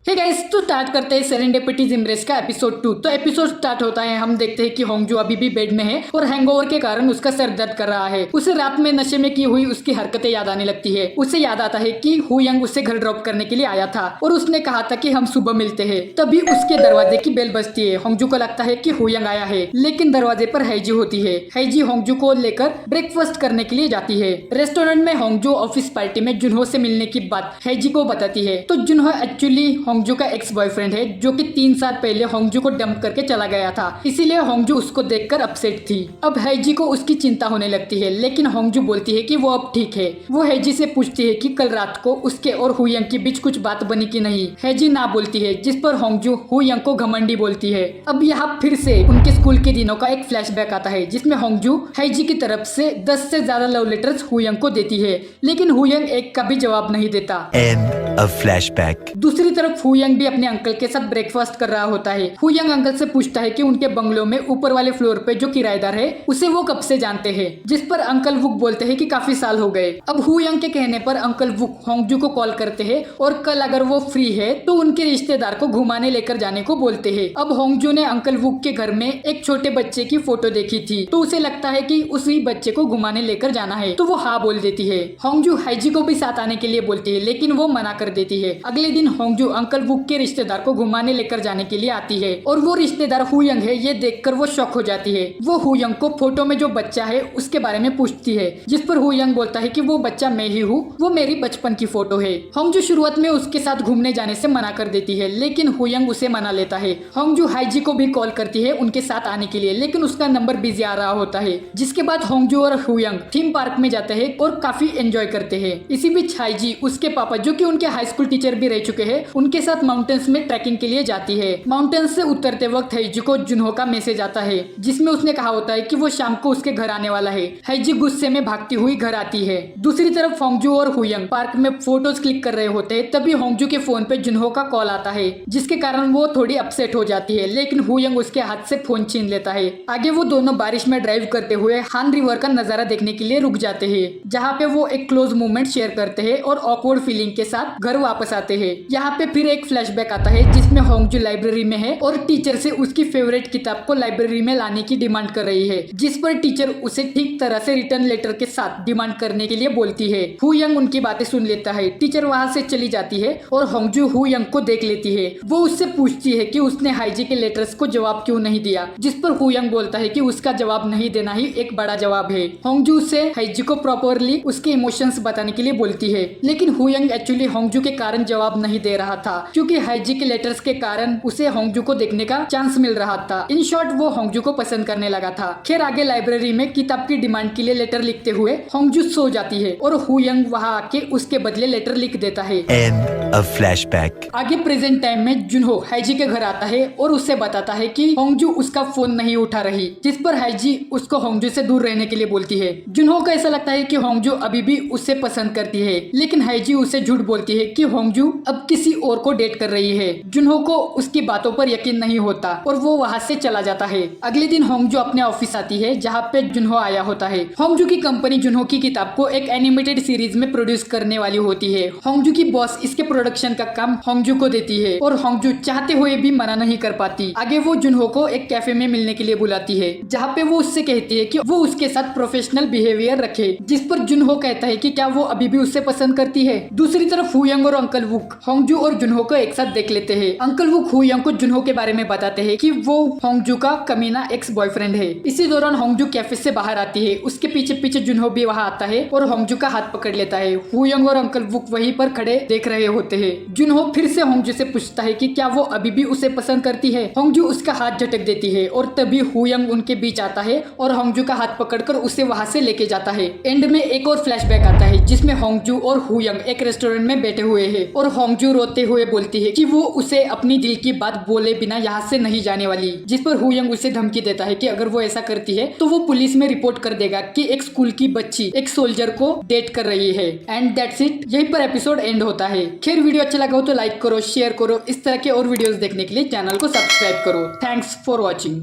Hey guys, तो start करते हैं सेरेंडिपिटी जिमरेस का एपिसोड 2। तो एपिसोड स्टार्ट होता है, हम देखते हैं कि होंगजू अभी भी बेड में है और हैंगओवर के कारण उसका सर दर्द कर रहा है। उसे रात में नशे में की हुई उसकी हरकतें याद आने लगती है। उसे याद आता है कि हु यंग उसे घर ड्रॉप करने के लिए आया था और उसने कहा था कि हम सुबह मिलते हैं। तभी उसके दरवाजे की बेल बजती है। होंगजू को लगता है कि हु यंग आया है, लेकिन दरवाजे पर हैजी होती है। हैजी होंगजू को लेकर ब्रेकफास्ट करने के लिए जाती है। रेस्टोरेंट में होंगजू ऑफिस पार्टी में जुनहो से मिलने की बात हैजी को बताती है। तो जुनहो एक्चुअली होंगजू का एक्स बॉयफ्रेंड है, जो कि 3 साल पहले होंगजू को डंप करके चला गया था। इसीलिए होंगजू उसको देखकर अपसेट थी। अब हैजी को उसकी चिंता होने लगती है, लेकिन होंगजू बोलती है कि वो अब ठीक है। वो हैजी से पूछती है कि कल रात को उसके और हु यंग के बीच कुछ बात बनी कि नहीं। हैजी ना बोलती है, जिस पर होंगजू हु यंग को घमंडी बोलती है। अब यहाँ फिर से उनके स्कूल के दिनों का एक फ्लैशबैक आता है, जिसमें होंगजू हैजी की तरफ से 10 से ज्यादा लव लेटर्स हु यंग को देती है, लेकिन हु यंग एक का भी जवाब नहीं देता। End of flashback. दूसरी तरफ हु यंग भी अपने अंकल के साथ ब्रेकफास्ट कर रहा होता है। हु यंग अंकल से पूछता है कि उनके बंगलो में ऊपर वाले फ्लोर पे जो किराएदार है उसे वो कब से जानते हैं, जिस पर अंकल वुक बोलते हैं कि काफी साल हो गए। अब हु यंग के कहने पर अंकल वुक होंगजू को कॉल करते हैं और कल अगर वो फ्री है तो उनके रिश्तेदार को घुमाने लेकर जाने को बोलते हैं। अब होंगजू ने अंकल वुक के घर में एक छोटे बच्चे की फोटो देखी थी, तो उसे लगता है कि उसी बच्चे को घुमाने लेकर जाना है, तो वो हाँ बोल देती है। होंगजू हैजी को भी साथ आने के लिए बोलती है, लेकिन वो मना कर देती है। अगले दिन होंगजू अंकल वुक के रिश्तेदार को घुमाने लेकर जाने के लिए आती है और वो रिश्तेदार हु यंग है। ये देखकर वो शॉक हो जाती है। वो हु यंग को फोटो में जो बच्चा है उसके बारे में पूछती है, जिस पर हु यंग बोलता है कि वो बच्चा मैं ही हूँ, वो मेरी बचपन की फोटो है। होंगजू शुरुआत में उसके साथ घूमने जाने से मना कर देती है, लेकिन हु यंग उसे मना लेता है। होंगजू हाईजी को भी कॉल करती है उनके साथ आने के लिए, लेकिन उसका नंबर बिजी आ रहा होता है। जिसके बाद होंगजू और हु यंग थीम पार्क में जाते हैं और काफी एंजॉय करते हैं। इसी बीच हाईजी उसके पापा, जो कि उनके हाई स्कूल टीचर भी रह चुके हैं, उनके साथ माउंटेन्स में ट्रैकिंग के लिए जाती है। माउंटेन्स से उतरते वक्त हैजी को जुनहो का मैसेज आता है, जिसमें उसने कहा होता है कि वो शाम को उसके घर आने वाला है। हैजी गुस्से में भागती हुई घर आती है। दूसरी तरफ होंगजू और हु यंग पार्क में फोटोज क्लिक कर रहे होते हैं। तभी होंगजू के फोन पे जुनहो का कॉल आता है, जिसके कारण वो थोड़ी अपसेट हो जाती है, लेकिन हु यंग उसके हाथ से फोन छीन लेता है। आगे वो दोनों बारिश में ड्राइव करते हुए हान रिवर का नजारा देखने के लिए रुक जाते हैं, जहाँ पे वो एक क्लोज मोमेंट शेयर करते हैं और ऑकवर्ड फीलिंग के साथ घर वापस आते हैं। यहाँ पे फिर एक फ्लैशबैक आता है, जिसमें होंगजू लाइब्रेरी में है और टीचर से उसकी फेवरेट किताब को लाइब्रेरी में लाने की डिमांड कर रही है, जिस पर टीचर उसे ठीक तरह से रिटर्न लेटर के साथ डिमांड करने के लिए बोलती है। हु यंग उनकी बातें सुन लेता है। टीचर वहाँ से चली जाती है और होंगजू हु यंग को देख लेती है। वो उससे पूछती है कि उसने हाईजी के लेटर्स को जवाब क्यों नहीं दिया, जिस पर हु यंग बोलता है कि उसका जवाब नहीं देना ही एक बड़ा जवाब है। होंगजू उससे हाईजी को प्रॉपरली उसके इमोशंस बताने के लिए बोलती है, लेकिन हु यंग एक्चुअली होंगजू के कारण जवाब नहीं दे रहा था, क्योंकि हाईजी के लेटर्स के कारण उसे होंगजू को देखने का चांस मिल रहा था। इन शॉर्ट वो होंगजू को पसंद करने लगा था। खैर आगे लाइब्रेरी में किताब की डिमांड के लिए लेटर लिखते हुए होंगजू सो जाती है और हु यंग वहाँ आके उसके बदले लेटर लिख देता है। End of flashback. आगे प्रेजेंट टाइम में जुनहो हाईजी के घर आता है और उससे बताता है कि होंगजू उसका फोन नहीं उठा रही, जिस पर हाईजी उसको होंगजू से दूर रहने के लिए बोलती है। जुनहो को ऐसा लगता है कि होंगजू अभी भी उसे पसंद करती है, लेकिन हाईजी उसे झूठ बोलती है कि होंगजू अब किसी और को डेट कर रही है। जुनहो को उसकी बातों पर यकीन नहीं होता और वो वहाँ से चला जाता है। अगले दिन होंगजू अपने ऑफिस आती है, जहाँ पे जुनहो आया होता है। होंगजू की कंपनी जुनहो की किताब को एक एनिमेटेड सीरीज में प्रोड्यूस करने वाली होती है। होंगजू की बॉस इसके प्रोडक्शन का काम होंगजू को देती है और होंगजू चाहते हुए भी मना नहीं कर पाती। आगे वो जुनहो को एक कैफे में मिलने के लिए बुलाती है, जहाँ पे वो उससे कहती है कि वो उसके साथ प्रोफेशनल बिहेवियर रखे, जिस पर जुनहो कहता है कि क्या वो अभी भी उससे पसंद करती है। दूसरी तरफ हु यंग और अंकल वुक होंगजू और जुनहो को एक साथ देख लेते हैं। अंकल वुक हु यंग को जुनहो के बारे में बताते हैं कि वो होंगजू का कमीना एक्स बॉयफ्रेंड है। इसी दौरान होंगजू कैफे से बाहर आती है। उसके पीछे पीछे जुनहो भी वहाँ आता है और होंगजू का हाथ पकड़ लेता है। हु यंग और अंकल वुक वहीं पर खड़े देख रहे होते हैं। जुनहो फिर से होंगजू से पूछता है कि क्या वो अभी भी उसे पसंद करती है। होंगजू उसका हाथ झटक देती है और तभी हु यंग उनके बीच आता है और होंगजू का हाथ पकड़कर उसे वहाँ से लेके जाता है। एंड में एक और फ्लैशबैक आता है, जिसमें होंगजू और हु यंग एक रेस्टोरेंट में बैठे हुए हैं और होंगजू रोते हुए बोलती है कि वो उसे अपनी दिल की बात बोले बिना यहाँ से नहीं जाने वाली, जिस पर हु यंग उसे धमकी देता है कि अगर वो ऐसा करती है तो वो पुलिस में रिपोर्ट कर देगा कि एक स्कूल की बच्ची एक सोल्जर को डेट कर रही है। एंड दैट्स इट, यहीं पर एपिसोड एंड होता है। खैर वीडियो अच्छा लगा हो तो लाइक करो, शेयर करो। इस तरह के और वीडियोस देखने के लिए चैनल को सब्सक्राइब करो। Thanks for watching.